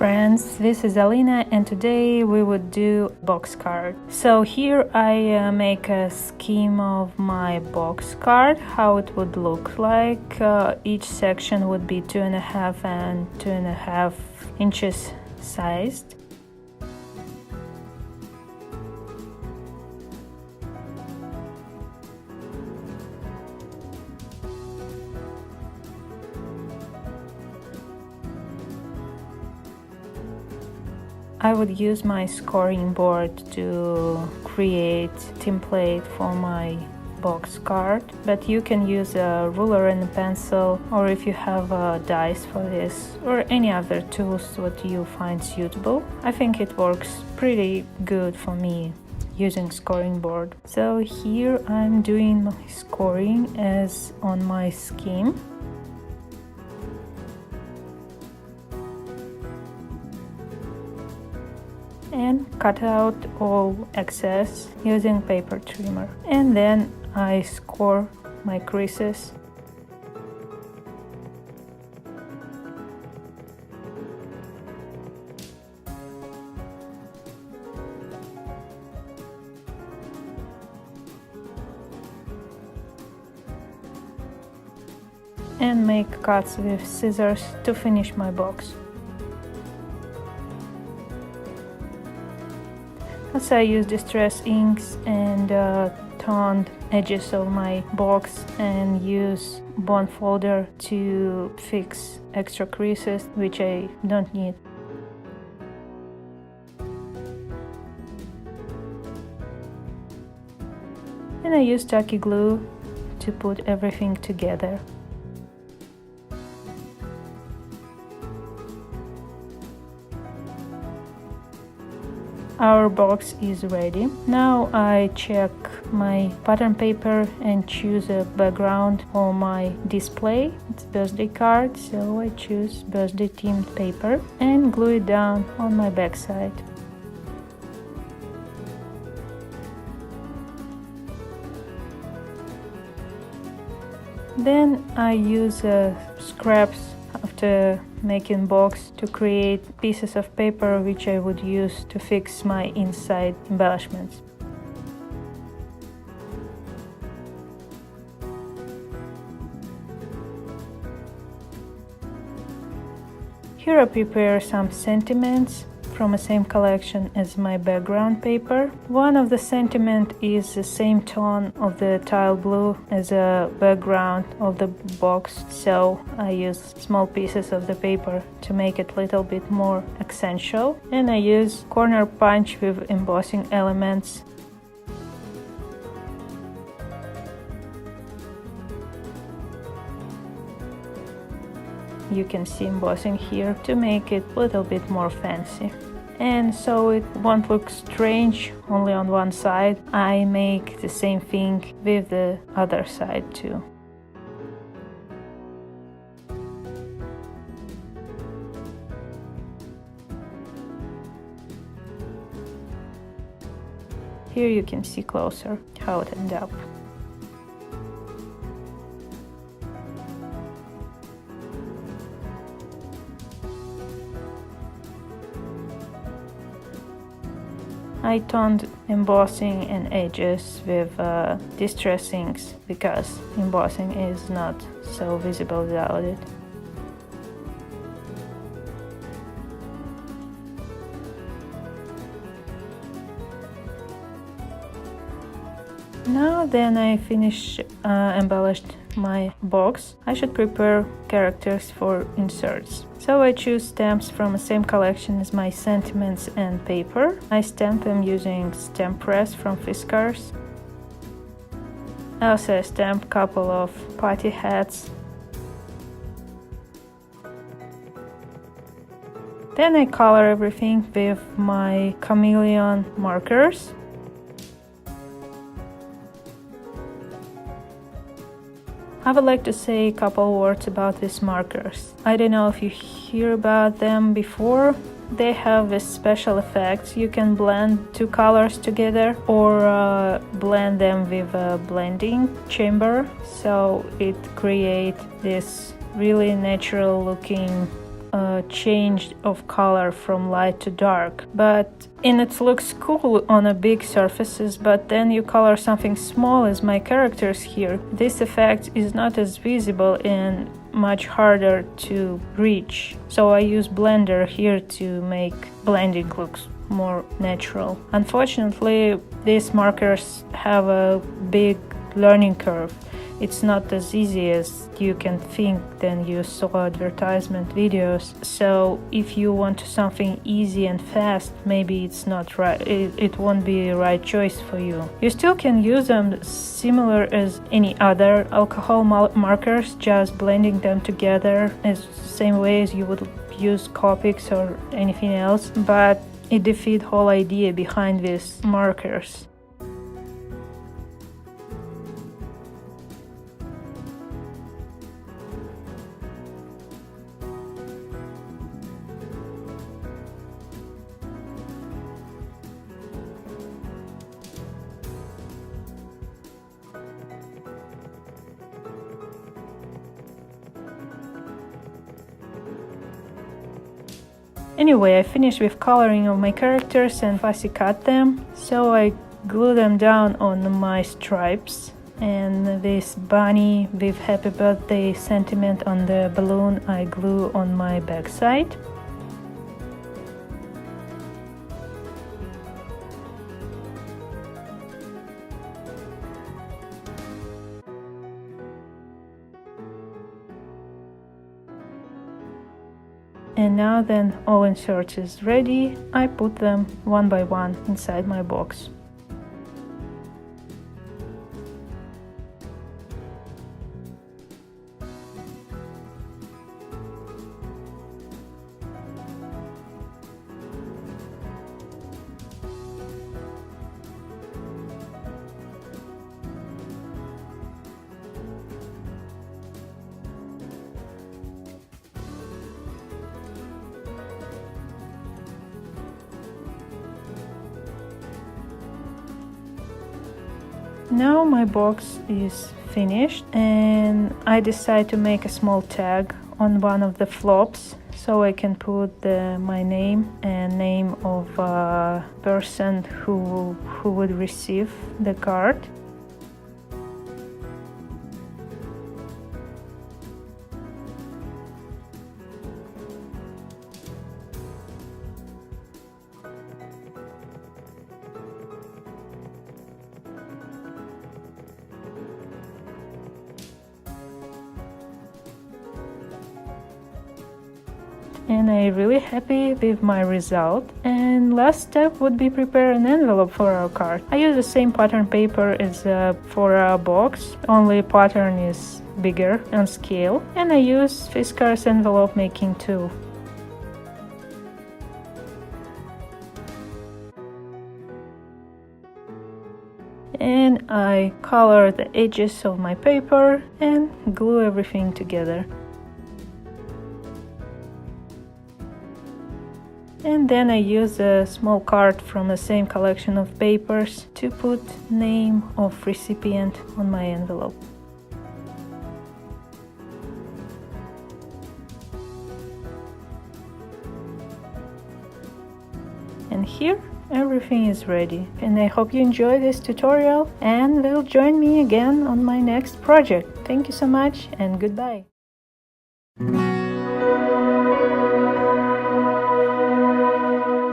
friends, this is Alina and today we would do Boxcard. So here I make a scheme of my Boxcard, how it would look like. Each section would be 2.5 and 2.5 inches sized. I would use my scoring board to create template for my box card, but you can use a ruler and a pencil, or if you have dice for this, or any other tools what you find suitable. I think it works pretty good for me using scoring board. So here I'm doing my scoring as on my scheme. And cut out all excess using paper trimmer. And then I score my creases. And make cuts with scissors to finish my box. Also, I use distress inks and toned edges of my box and use bond folder to fix extra creases which I don't need. And I use tacky glue to put everything together. Our box is ready. Now I check my pattern paper and choose a background for my display. It's birthday card, so I choose birthday themed paper and glue it down on my backside. Then I use scraps after making box to create pieces of paper which I would use to fix my inside embellishments. Here I prepare some sentiments from the same collection as my background paper. One of the sentiment is the same tone of the tile blue as a background of the box, so I use small pieces of the paper to make it a little bit more accentual, and I use corner punch with embossing elements. You can see embossing here to make it a little bit more fancy. And so it won't look strange only on one side, I make the same thing with the other side too. Here you can see closer how it ended up. I toned embossing and edges with distress inks because embossing is not so visible without it. Now then I embellished my box, I should prepare characters for inserts. So I choose stamps from the same collection as my sentiments and paper. I stamp them using stamp press from Fiskars. I also stamp a couple of party hats. Then I color everything with my Chameleon markers. I would like to say a couple words about these markers. I don't know if you hear about them before. They have this special effect. You can blend two colors together or blend them with a blending chamber. So it creates this really natural looking change of color from light to dark, and it looks cool on a big surfaces, but then you color something small as my characters here. This effect is not as visible and much harder to reach, so I use Blender here to make blending looks more natural. Unfortunately, these markers have a big learning curve. It's not as easy as you can think when you saw advertisement videos. So if you want something easy and fast, maybe it's not right. It won't be the right choice for you. You still can use them similar as any other alcohol markers, just blending them together as the same way as you would use Copics or anything else, but it defeats the whole idea behind these markers. Anyway, I finished with coloring of my characters and fussy cut them, so I glue them down on my stripes. And this bunny with happy birthday sentiment on the balloon I glue on my backside. And now then all inserts is ready, I put them one by one inside my box. Now my box is finished, and I decide to make a small tag on one of the flops so I can put my name and name of a person who would receive the card. And I'm really happy with my result. And last step would be prepare an envelope for our card. I use the same pattern paper as for our box, only pattern is bigger on scale, and I use Fiskars envelope making tool. And I color the edges of my paper and glue everything together. And then I use a small card from the same collection of papers to put name of recipient on my envelope. And here everything is ready. And I hope you enjoy this tutorial and will join me again on my next project. Thank you so much and goodbye.